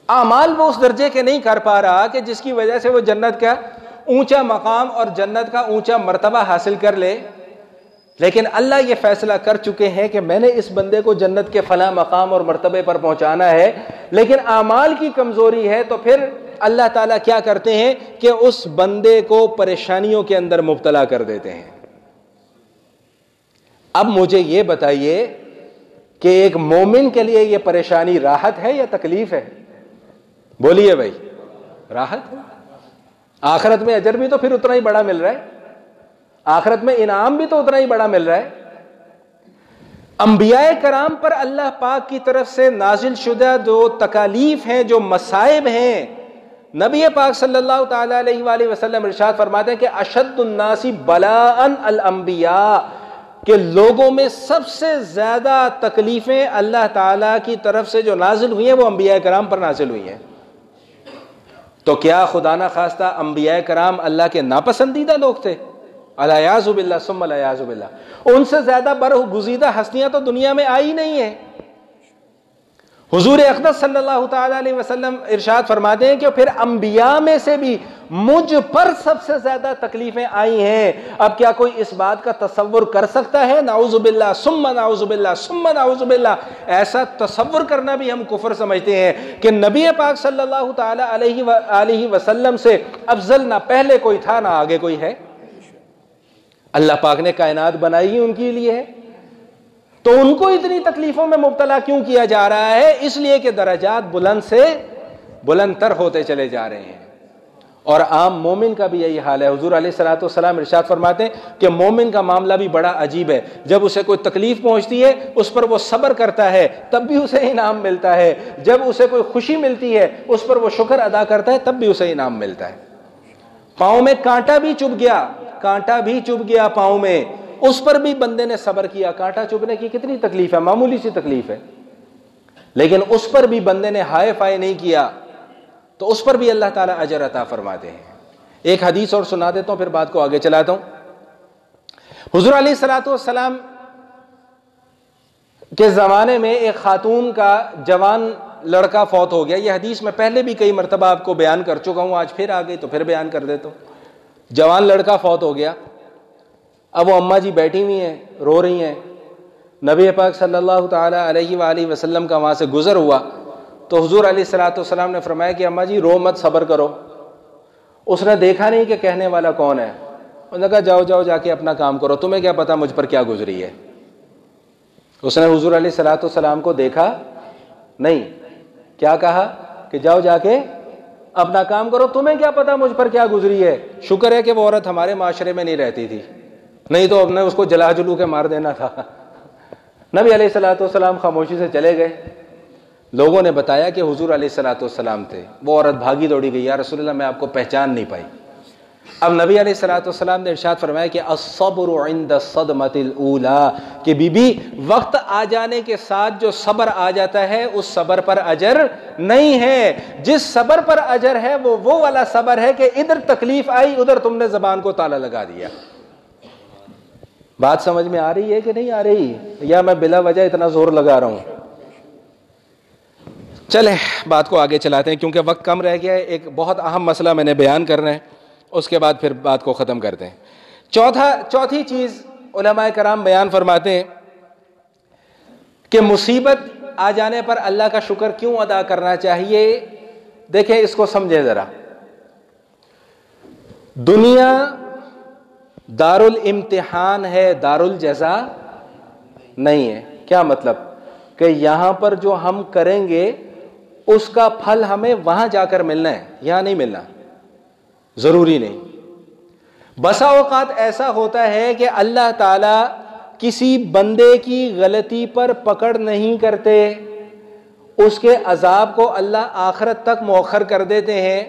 [SPEAKER 1] اعمال وہ اس درجے کے نہیں کر پا رہا کہ جس کی وجہ سے وہ جنت کا اونچا مقام اور جنت کا اونچا مرتبہ حاصل کر لے۔ لیکن اللہ یہ فیصلہ کر چکے ہیں کہ میں نے اس بندے کو جنت کے فلاں مقام اور مرتبے پر پہنچانا ہے، لیکن اعمال کی کمزوری ہے، تو پھر اللہ تعالیٰ کیا کرتے ہیں کہ اس بندے کو پریشانیوں کے اندر مبتلا کر دیتے ہیں۔ اب مجھے یہ بتائیے کہ ایک مومن کے لیے یہ پریشانی راحت ہے یا تکلیف ہے؟ بولیے بھائی، راحت ہے۔ آخرت میں اجر بھی تو پھر اتنا ہی بڑا مل رہا ہے، آخرت میں انعام بھی تو اتنا ہی بڑا مل رہا ہے۔ انبیاء کرام پر اللہ پاک کی طرف سے نازل شدہ جو تکالیف ہیں، جو مصائب ہیں، نبی پاک صلی اللہ تعالی علیہ وآلہ وسلم ارشاد فرماتے ہیں کہ اشد الناس بلاء الانبیاء، کہ لوگوں میں سب سے زیادہ تکلیفیں اللہ تعالیٰ کی طرف سے جو نازل ہوئی ہیں وہ انبیاء کرام پر نازل ہوئی ہیں۔ تو کیا خدا نہ خواستہ انبیاء کرام اللہ کے ناپسندیدہ لوگ تھے؟ الیاذ باللہ ثم الیاذ باللہ، ان سے زیادہ برگزیدہ ہستیاں تو دنیا میں آئی نہیں ہیں۔ حضور اقدس صلی اللہ تعالی علیہ وسلم ارشاد فرماتے ہیں کہ پھر انبیاء میں سے بھی مجھ پر سب سے زیادہ تکلیفیں آئی ہیں۔ اب کیا کوئی اس بات کا تصور کر سکتا ہے؟ نعوذ باللہ ثم نعوذ باللہ ثم نعوذ باللہ، ایسا تصور کرنا بھی ہم کفر سمجھتے ہیں کہ نبی پاک صلی اللہ تعالی علیہ وسلم سے افضل نہ پہلے کوئی تھا نہ آگے کوئی ہے۔ اللہ پاک نے کائنات بنائی ہی ان کے لیے ہے، تو ان کو اتنی تکلیفوں میں مبتلا کیوں کیا جا رہا ہے؟ اس لیے کہ درجات بلند سے بلند تر ہوتے چلے جا رہے ہیں۔ اور عام مومن کا بھی یہی حال ہے۔ حضور علیہ الصلوۃ والسلام ارشاد فرماتے ہیں کہ مومن کا معاملہ بھی بڑا عجیب ہے، جب اسے کوئی تکلیف پہنچتی ہے اس پر وہ صبر کرتا ہے تب بھی اسے انعام ملتا ہے، جب اسے کوئی خوشی ملتی ہے اس پر وہ شکر ادا کرتا ہے تب بھی اسے انعام ملتا ہے۔ پاؤں میں کانٹا بھی چبھ گیا، کانٹا بھی چبھ گیا پاؤں میں، اس پر بھی بندے نے صبر کیا۔ کانٹا چبھنے کی کتنی تکلیف ہے، معمولی سی تکلیف ہے، لیکن اس پر بھی بندے نے ہائے فائے نہیں کیا تو اس پر بھی اللہ تعالیٰ اجر عطا فرماتے ہیں۔ ایک حدیث اور سنا دیتا ہوں پھر بات کو آگے چلاتا ہوں۔ حضور علیہ الصلوۃ والسلام کے زمانے میں ایک خاتون کا جوان لڑکا فوت ہو گیا۔ یہ حدیث میں پہلے بھی کئی مرتبہ آپ کو بیان کر چکا ہوں، آج پھر آ گئی تو پھر بیان کر دیتا ہوں۔ جوان لڑکا فوت ہو گیا، اب وہ اماں جی بیٹھی ہوئی ہیں رو رہی ہیں، نبی پاک صلی اللہ تعالی علیہ وآلہ وسلم کا وہاں سے گزر ہوا تو حضور علیہ الصلوۃ والسلام نے فرمایا کہ اماں جی رو مت، صبر کرو۔ اس نے دیکھا نہیں کہ کہنے والا کون ہے، انہوں نے کہا جاؤ جاؤ جا کے اپنا کام کرو، تمہیں کیا پتا مجھ پر کیا گزری ہے۔ اس نے حضور علیہ الصلوۃ والسلام کو دیکھا نہیں، کیا کہا کہ جاؤ جا کے اپنا کام کرو، تمہیں کیا پتا مجھ پر کیا گزری ہے۔ شکر ہے کہ وہ عورت ہمارے معاشرے میں نہیں رہتی تھی، نہیں تو اب نے اس کو جلا جلو کے مار دینا تھا۔ نبی علیہ الصلوۃ والسلام خاموشی سے چلے گئے۔ لوگوں نے بتایا کہ حضور علیہ الصلوۃ والسلام تھے۔ وہ عورت بھاگی دوڑی گئی، یا رسول اللہ میں آپ کو پہچان نہیں پائی۔ اب نبی علیہ الصلوۃ والسلام نے ارشاد فرمایا کہ الصبر عند الصدمۃ الاولی، کہ بی بی وقت آ جانے کے ساتھ جو صبر آ جاتا ہے اس صبر پر اجر نہیں ہے۔ جس صبر پر اجر ہے وہ والا صبر ہے کہ ادھر تکلیف آئی ادھر تم نے زبان کو تالا لگا دیا۔ بات سمجھ میں آ رہی ہے کہ نہیں آ رہی، یا میں بلا وجہ اتنا زور لگا رہا ہوں؟ چلیں بات کو آگے چلاتے ہیں کیونکہ وقت کم رہ گیا ہے۔ ایک بہت اہم مسئلہ میں نے بیان کرنا ہے، اس کے بعد پھر بات کو ختم کرتے ہیں۔ چوتھی چیز علماء کرام بیان فرماتے ہیں کہ مصیبت آ جانے پر اللہ کا شکر کیوں ادا کرنا چاہیے۔ دیکھیں اس کو سمجھیں ذرا، دنیا دار الامتحان ہے، دار الجزا نہیں ہے۔ کیا مطلب؟ کہ یہاں پر جو ہم کریں گے اس کا پھل ہمیں وہاں جا کر ملنا ہے، یہاں نہیں ملنا، ضروری نہیں۔ بسا اوقات ایسا ہوتا ہے کہ اللہ تعالی کسی بندے کی غلطی پر پکڑ نہیں کرتے، اس کے عذاب کو اللہ آخرت تک مؤخر کر دیتے ہیں،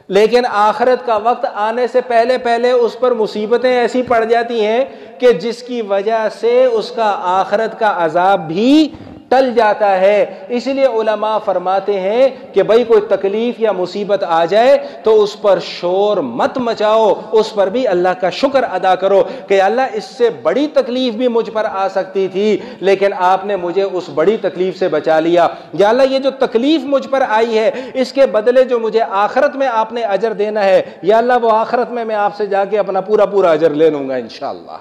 [SPEAKER 1] لیکن آخرت کا وقت آنے سے پہلے پہلے اس پر مصیبتیں ایسی پڑ جاتی ہیں کہ جس کی وجہ سے اس کا آخرت کا عذاب بھی ٹل جاتا ہے۔ اسی لیے علماء فرماتے ہیں کہ بھائی کوئی تکلیف یا مصیبت آ جائے تو اس پر شور مت مچاؤ، اس پر بھی اللہ کا شکر ادا کرو کہ اللہ اس سے بڑی تکلیف بھی مجھ پر آ سکتی تھی لیکن آپ نے مجھے اس بڑی تکلیف سے بچا لیا۔ یا اللہ یہ جو تکلیف مجھ پر آئی ہے اس کے بدلے جو مجھے آخرت میں آپ نے اجر دینا ہے، یا اللہ وہ آخرت میں آپ سے جا کے اپنا پورا اجر لے لوں گا انشاءاللہ۔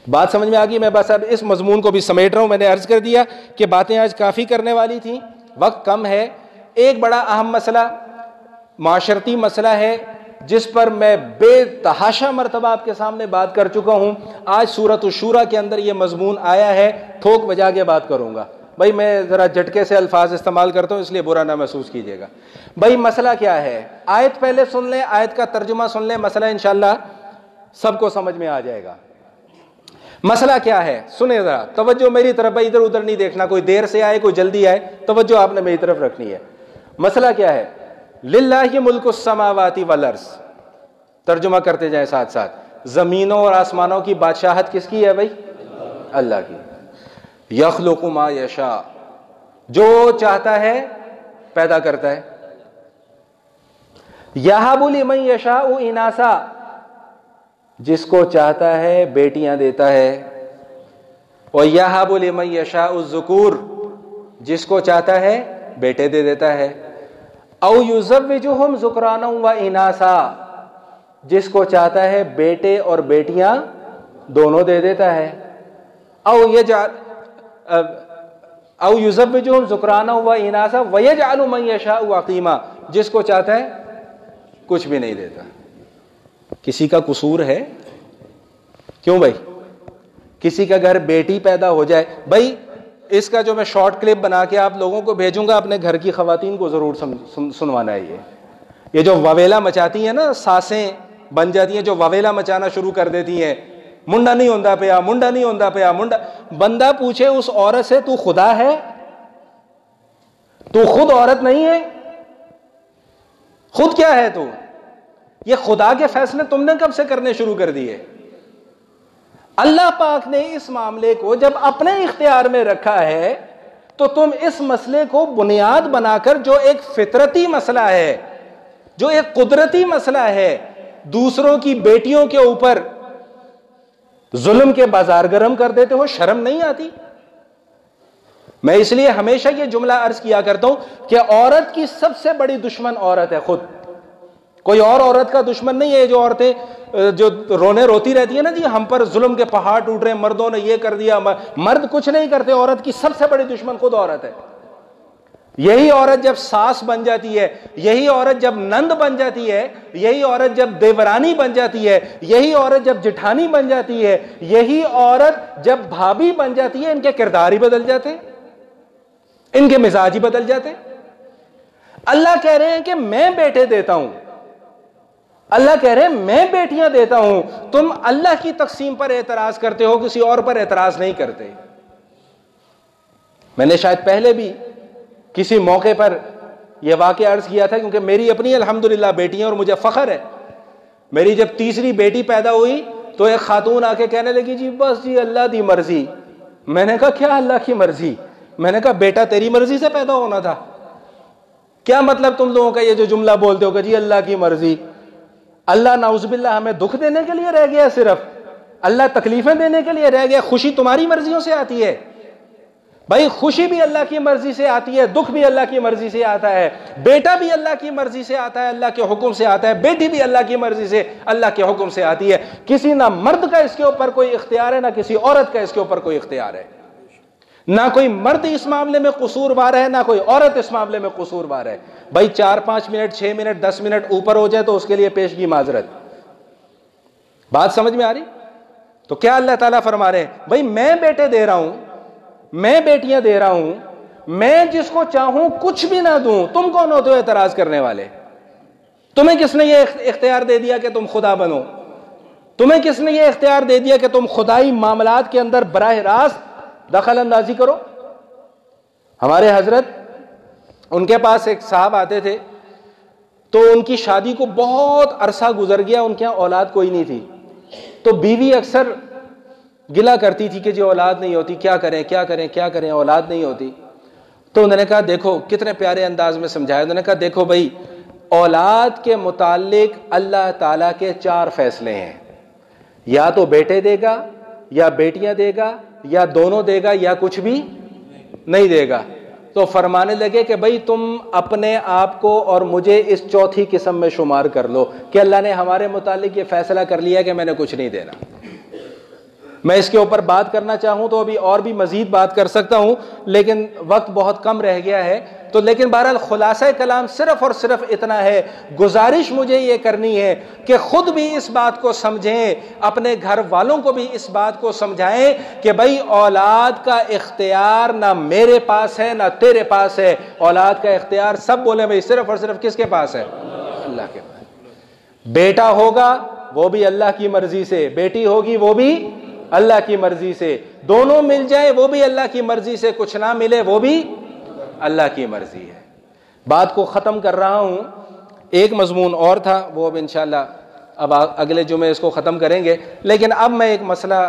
[SPEAKER 1] بات سمجھ میں آ گئی؟ میں بس اب اس مضمون کو بھی سمیٹ رہا ہوں۔ میں نے عرض کر دیا کہ باتیں آج کافی کرنے والی تھیں، وقت کم ہے۔ ایک بڑا اہم مسئلہ معاشرتی مسئلہ ہے جس پر میں بے تحاشا مرتبہ آپ کے سامنے بات کر چکا ہوں۔ آج سورۃ الشورى کے اندر یہ مضمون آیا ہے، تھوک بجا کے بات کروں گا۔ بھائی میں ذرا جھٹکے سے الفاظ استعمال کرتا ہوں اس لیے برا نہ محسوس کیجیے گا۔ بھائی مسئلہ کیا ہے؟ آیت پہلے سن لیں، آیت کا ترجمہ سن لیں، مسئلہ انشاءاللہ سب کو سمجھ میں آ جائے گا۔ مسئلہ کیا ہے؟ سنیں ذرا، توجہ میری طرف ہے، ادھر ادھر نہیں دیکھنا، کوئی دیر سے آئے کوئی جلدی آئے، توجہ آپ نے میری طرف رکھنی ہے۔ مسئلہ کیا ہے؟ للہ ملک السماوات والارض، ترجمہ کرتے جائیں ساتھ ساتھ، زمینوں اور آسمانوں کی بادشاہت کس کی ہے بھائی؟ اللہ کی۔ یخلق ما یشاء، جو چاہتا ہے پیدا کرتا ہے۔ یہب لمن یشاء اناسا، جس کو چاہتا ہے بیٹیاں دیتا ہے، وَيَهَبُ لِمَن يَشَاءُ الذُّكُورَ، جس کو چاہتا ہے بیٹے دے دیتا ہے، اَوْ يُزَوِّجُهُمْ ذُكْرَانًا وَإِنَاثًا، جس کو چاہتا ہے بیٹے اور بیٹیاں دونوں دے دیتا ہے، اَوْ يُزَوِّجُهُمْ ذُكْرَانًا وَإِنَاثًا وَيَجْعَلُ مَن يَشَاءُ عَقِيمًا، جس کو چاہتا ہے کچھ بھی نہیں دیتا۔ کسی کا قصور ہے؟ کیوں بھائی؟ کسی کا گھر بیٹی پیدا ہو جائے، بھائی اس کا جو میں شارٹ کلپ بنا کے آپ لوگوں کو بھیجوں گا، اپنے گھر کی خواتین کو ضرور سنوانا ہے۔ یہ جو وویلا مچاتی ہیں نا، ساسیں بن جاتی ہیں جو وویلا مچانا شروع کر دیتی ہیں، منڈا نہیں ہوندا پیا، منڈا نہیں ہوندا پیا، منڈا۔ بندہ پوچھے اس عورت سے، تو خدا ہے؟ تو خود عورت نہیں ہے؟ خود کیا ہے تو؟ یہ خدا کے فیصلے تم نے کب سے کرنے شروع کر دیے؟ اللہ پاک نے اس معاملے کو جب اپنے اختیار میں رکھا ہے تو تم اس مسئلے کو بنیاد بنا کر، جو ایک فطرتی مسئلہ ہے، جو ایک قدرتی مسئلہ ہے، دوسروں کی بیٹیوں کے اوپر ظلم کے بازار گرم کر دیتے ہو۔ شرم نہیں آتی؟ میں اس لیے ہمیشہ یہ جملہ عرض کیا کرتا ہوں کہ عورت کی سب سے بڑی دشمن عورت ہے خود، کوئی اور عورت کا دشمن نہیں ہے۔ جو عورتیں جو رونے روتی رہتی ہیں نا، جی ہم پر ظلم کے پہاڑ ٹوٹ رہے ہیں، مردوں نے یہ کر دیا، مرد کچھ نہیں کرتے، عورت کی سب سے بڑی دشمن خود عورت ہے۔ یہی عورت جب ساس بن جاتی ہے، یہی عورت جب نند بن جاتی ہے، یہی عورت جب دیورانی بن جاتی ہے، یہی عورت جب جٹھانی بن جاتی ہے، یہی عورت جب بھابھی بن جاتی ہے، ان کے کردار ہی بدل جاتے، ان کے مزاج ہی بدل جاتے۔ اللہ کہہ رہے ہیں کہ میں بیٹے دیتا ہوں، اللہ کہہ رہے ہیں میں بیٹیاں دیتا ہوں، تم اللہ کی تقسیم پر اعتراض کرتے ہو، کسی اور پر اعتراض نہیں کرتے۔ میں نے شاید پہلے بھی کسی موقع پر یہ واقعہ عرض کیا تھا، کیونکہ میری اپنی الحمدللہ بیٹیاں اور مجھے فخر ہے۔ میری جب تیسری بیٹی پیدا ہوئی تو ایک خاتون آ کے کہنے لگی، جی بس جی اللہ دی مرضی۔ میں نے کہا کیا اللہ کی مرضی؟ میں نے کہا بیٹا تیری مرضی سے پیدا ہونا تھا۔ کیا مطلب تم لوگوں کا یہ جو جملہ بولتے ہو کہ جی اللہ کی مرضی؟ اللہ نعوذ باللہ ہمیں دکھ دینے کے لیے رہ گیا؟ صرف اللہ تکلیفیں دینے کے لیے رہ گیا؟ خوشی تمہاری مرضیوں سے آتی ہے بھائی، خوشی بھی اللہ کی مرضی سے آتی ہے، دکھ بھی اللہ کی مرضی سے آتا ہے، بیٹا بھی اللہ کی مرضی سے آتا ہے، اللہ کے حکم سے آتا ہے، بیٹی بھی اللہ کی مرضی سے، اللہ کے حکم سے آتی ہے۔ کسی نہ مرد کا اس کے اوپر کوئی اختیار ہے، نہ کسی عورت کا اس کے اوپر کوئی اختیار ہے، نہ کوئی مرد اس معاملے میں قصوروار ہے، نہ کوئی عورت اس معاملے میں قصوروار ہے۔ بھائی 4-5 منٹ 6 منٹ 10 منٹ اوپر ہو جائے تو اس کے لیے پیشگی معذرت۔ بات سمجھ میں آ رہی؟ تو کیا اللہ تعالیٰ فرما رہے ہیں، بھائی میں بیٹے دے رہا ہوں، میں بیٹیاں دے رہا ہوں، میں جس کو چاہوں کچھ بھی نہ دوں، تم کون ہوتے ہو اعتراض کرنے والے؟ تمہیں کس نے یہ اختیار دے دیا کہ تم خدا بنو؟ تمہیں کس نے یہ اختیار دے دیا کہ تم خدائی معاملات کے اندر براہ راست دخل اندازی کرو؟ ہمارے حضرت، ان کے پاس ایک صاحب آتے تھے، تو ان کی شادی کو بہت عرصہ گزر گیا، ان کے یہاں اولاد کوئی نہیں تھی، تو بیوی اکثر گلا کرتی تھی کہ جی اولاد نہیں ہوتی، کیا کریں کیا کریں کیا کریں، اولاد نہیں ہوتی۔ تو انہوں نے کہا دیکھو، کتنے پیارے انداز میں سمجھایا، انہوں نے کہا دیکھو بھائی، اولاد کے متعلق اللہ تعالیٰ کے 4 فیصلے ہیں، یا تو بیٹے دے گا، یا بیٹیاں دے گا، یا دونوں دے گا، یا کچھ بھی نہیں دے گا۔ تو فرمانے لگے کہ بھائی تم اپنے آپ کو اور مجھے اس چوتھی قسم میں شمار کر لو کہ اللہ نے ہمارے متعلق یہ فیصلہ کر لیا کہ میں نے کچھ نہیں دینا۔ میں اس کے اوپر بات کرنا چاہوں تو ابھی اور بھی مزید بات کر سکتا ہوں، لیکن وقت بہت کم رہ گیا ہے، تو لیکن بہرحال خلاصہ کلام صرف اور صرف اتنا ہے، گزارش مجھے یہ کرنی ہے کہ خود بھی اس بات کو سمجھیں، اپنے گھر والوں کو بھی اس بات کو سمجھائیں کہ بھائی اولاد کا اختیار نہ میرے پاس ہے نہ تیرے پاس ہے، اولاد کا اختیار سب بولیں بھائی صرف اور صرف کس کے پاس ہے؟ اللہ کے پاس۔ بیٹا ہوگا وہ بھی اللہ کی مرضی سے، بیٹی ہوگی وہ بھی اللہ کی مرضی سے، دونوں مل جائے وہ بھی اللہ کی مرضی سے، کچھ نہ ملے وہ بھی اللہ کی مرضی ہے۔ بات کو ختم کر رہا ہوں، ایک مضمون اور تھا، وہ اب انشاءاللہ اب اگلے جمعے اس کو ختم کریں گے، لیکن اب میں ایک مسئلہ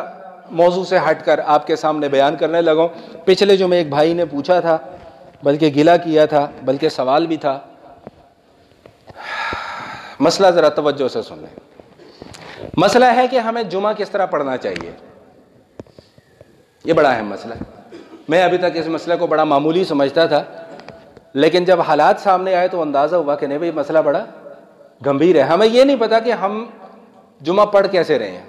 [SPEAKER 1] موضوع سے ہٹ کر آپ کے سامنے بیان کرنے لگا ہوں۔ پچھلے جمعے ایک بھائی نے پوچھا تھا، بلکہ گلہ کیا تھا، بلکہ سوال بھی تھا، مسئلہ ذرا توجہ سے سن لیں۔ مسئلہ ہے کہ ہمیں جمعہ کس طرح پڑھنا چاہیے، یہ بڑا اہم مسئلہ ہے. میں ابھی تک اس مسئلے کو بڑا معمولی سمجھتا تھا، لیکن جب حالات سامنے آئے تو اندازہ ہوا کہ نہیں بھائی مسئلہ بڑا گمبھیر ہے. ہمیں یہ نہیں پتا کہ ہم جمعہ پڑھ کیسے رہے ہیں.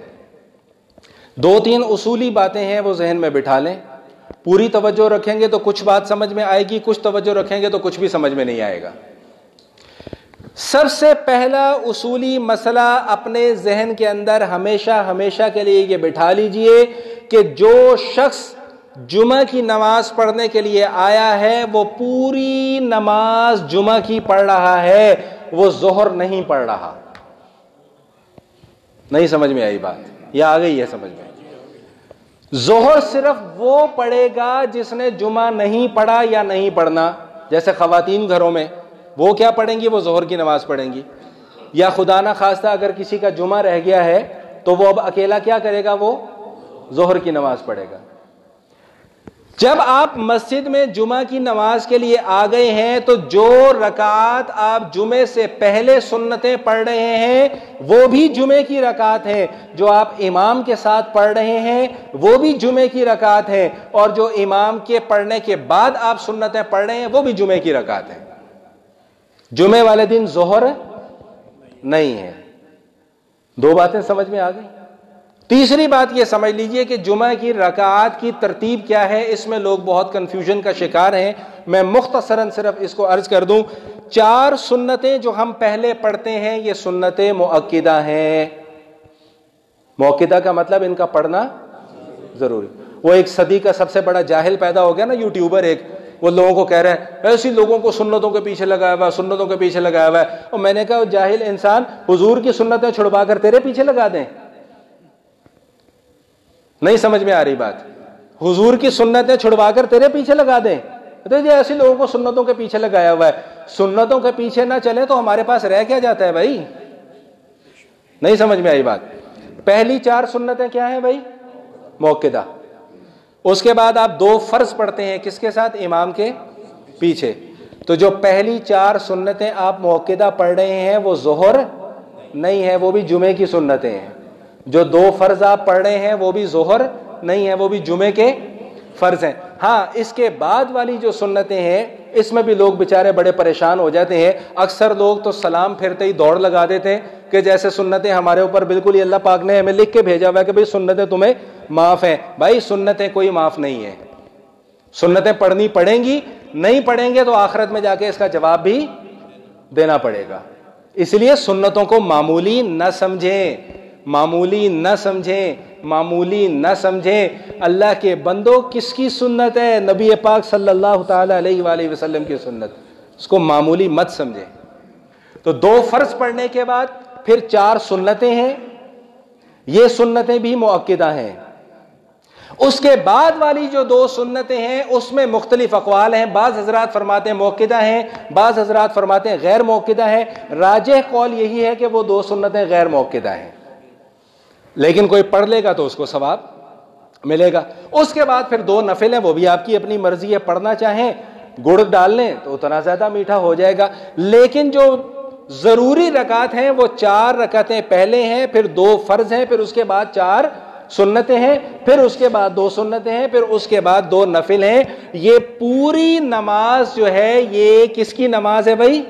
[SPEAKER 1] 2-3 اصولی باتیں ہیں وہ ذہن میں بٹھا لیں. پوری توجہ رکھیں گے تو کچھ بات سمجھ میں آئے گی، کچھ توجہ رکھیں گے تو کچھ بھی سمجھ میں نہیں آئے گا. سب سے پہلا اصولی مسئلہ اپنے ذہن کے اندر ہمیشہ کے لیے یہ بٹھا لیجئے کہ جو شخص جمعہ کی نماز پڑھنے کے لیے آیا ہے وہ پوری نماز جمعہ کی پڑھ رہا ہے، وہ ظہر نہیں پڑھ رہا. نہیں سمجھ میں آئی بات یا آ گئی ہے سمجھ میں؟ ظہر صرف وہ پڑھے گا جس نے جمعہ نہیں پڑھا یا نہیں پڑھنا. جیسے خواتین گھروں میں وہ کیا پڑھیں گی؟ وہ ظہر کی نماز پڑھیں گی. یا خدا نہ خواستہ اگر کسی کا جمعہ رہ گیا ہے تو وہ اب اکیلا کیا کرے گا؟ وہ ظہر کی نماز پڑھے گا. جب آپ مسجد میں جمعہ کی نماز کے لیے آ گئے ہیں تو جو رکعات آپ جمعے سے پہلے سنتیں پڑھ رہے ہیں وہ بھی جمعے کی رکعات ہیں، جو آپ امام کے ساتھ پڑھ رہے ہیں وہ بھی جمعے کی رکعات ہیں، اور جو امام کے پڑھنے کے بعد آپ سنتیں پڑھ رہے ہیں وہ بھی جمعے کی رکعات ہیں. جمعے والے دن ظہر نہیں ہے. 2 باتیں سمجھ میں آ گئی. تیسری بات یہ سمجھ لیجئے کہ جمعہ کی رکعات کی ترتیب کیا ہے. اس میں لوگ بہت کنفیوژن کا شکار ہیں. میں مختصراً صرف اس کو عرض کر دوں. 4 سنتیں جو ہم پہلے پڑھتے ہیں یہ سنتیں مؤکدہ ہیں. مؤکدہ کا مطلب ان کا پڑھنا ضروری. وہ ایک صدی کا سب سے بڑا جاہل پیدا ہو گیا نا، یوٹیوبر ایک، وہ لوگوں کو کہہ رہے ہیں ایسی لوگوں کو سنتوں کے پیچھے لگایا ہوا ہے، سنتوں کے پیچھے لگایا ہوا ہے. اور میں نے کہا وہ جاہل انسان حضور کی سنتیں چھڑوا کر تیرے پیچھے لگا دیں. نہیں سمجھ میں آ رہی بات؟ حضور کی سنتیں چھڑوا کر تیرے پیچھے لگا دیں تو یہ ایسے لوگوں کو سنتوں کے پیچھے لگایا ہوا ہے. سنتوں کے پیچھے نہ چلیں تو ہمارے پاس رہ کیا جاتا ہے بھائی؟ نہیں سمجھ میں آئی بات؟ پہلی 4 سنتیں کیا ہیں بھائی؟ مؤکدہ. اس کے بعد آپ 2 فرض پڑھتے ہیں کس کے ساتھ؟ امام کے پیچھے. تو جو پہلی 4 سنتیں آپ مؤکدہ پڑھ رہے ہیں وہ ظہر نہیں ہے، وہ بھی جمعے کی سنتیں ہیں. جو 2 فرض آپ پڑھ رہے ہیں وہ بھی ظہر نہیں ہے، وہ بھی جمعے کے فرض ہیں. ہاں اس کے بعد والی جو سنتیں ہیں اس میں بھی لوگ بیچارے بڑے پریشان ہو جاتے ہیں. اکثر لوگ تو سلام پھرتے ہی دوڑ لگا دیتے ہیں کہ جیسے سنتیں ہمارے اوپر بالکل ہی اللہ پاک نے ہمیں لکھ کے بھیجا ہوا ہے کہ بھئی سنتیں تمہیں معاف ہیں. بھائی سنتیں کوئی معاف نہیں ہے. سنتیں پڑھنی پڑیں گی، نہیں پڑھیں گے تو آخرت میں جا کے اس کا جواب بھی دینا پڑے گا. اس لیے سنتوں کو معمولی نہ سمجھیں، معمولی نہ سمجھیں، معمولی نہ سمجھیں. اللہ کے بندو کس کی سنت ہے؟ نبی پاک صلی اللہ تعالی علیہ وآلہ وسلم کی سنت. اس کو معمولی مت سمجھیں. تو 2 فرض پڑھنے کے بعد پھر 4 سنتیں ہیں، یہ سنتیں بھی مؤکدہ ہیں. اس کے بعد والی جو 2 سنتیں ہیں اس میں مختلف اقوال ہیں. بعض حضرات فرماتے ہیں مؤکدہ ہیں، بعض حضرات فرماتے ہیں غیر مؤکدہ ہیں. راجح قول یہی ہے کہ وہ 2 سنتیں غیر مؤکدہ ہیں، لیکن کوئی پڑھ لے گا تو اس کو ثواب ملے گا. اس کے بعد پھر 2 نفل ہیں، وہ بھی آپ کی اپنی مرضی ہے. پڑھنا چاہیں گڑ ڈال لیں تو اتنا زیادہ میٹھا ہو جائے گا. لیکن جو ضروری رکعت ہیں وہ 4 رکعتیں پہلے ہیں، پھر 2 فرض ہیں، پھر اس کے بعد 4 سنتیں ہیں، پھر اس کے بعد 2 سنتیں ہیں، پھر اس کے بعد 2 نفل ہیں. یہ پوری نماز جو ہے یہ کس کی نماز ہے بھائی؟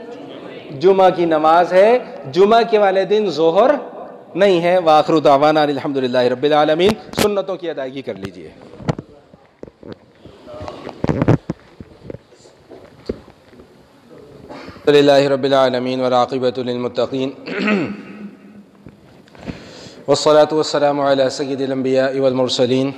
[SPEAKER 1] جمعہ کی نماز ہے. جمعہ کے والے دن ظہر نہیں ہے. وآخر دعوانا الحمدللہ رب العالمین. سنتوں کی ادائیگی کر لیجئے. للہ رب العالمین والعاقبۃ للمتقین والصلاة والسلام علی سید الانبیاء والمرسلین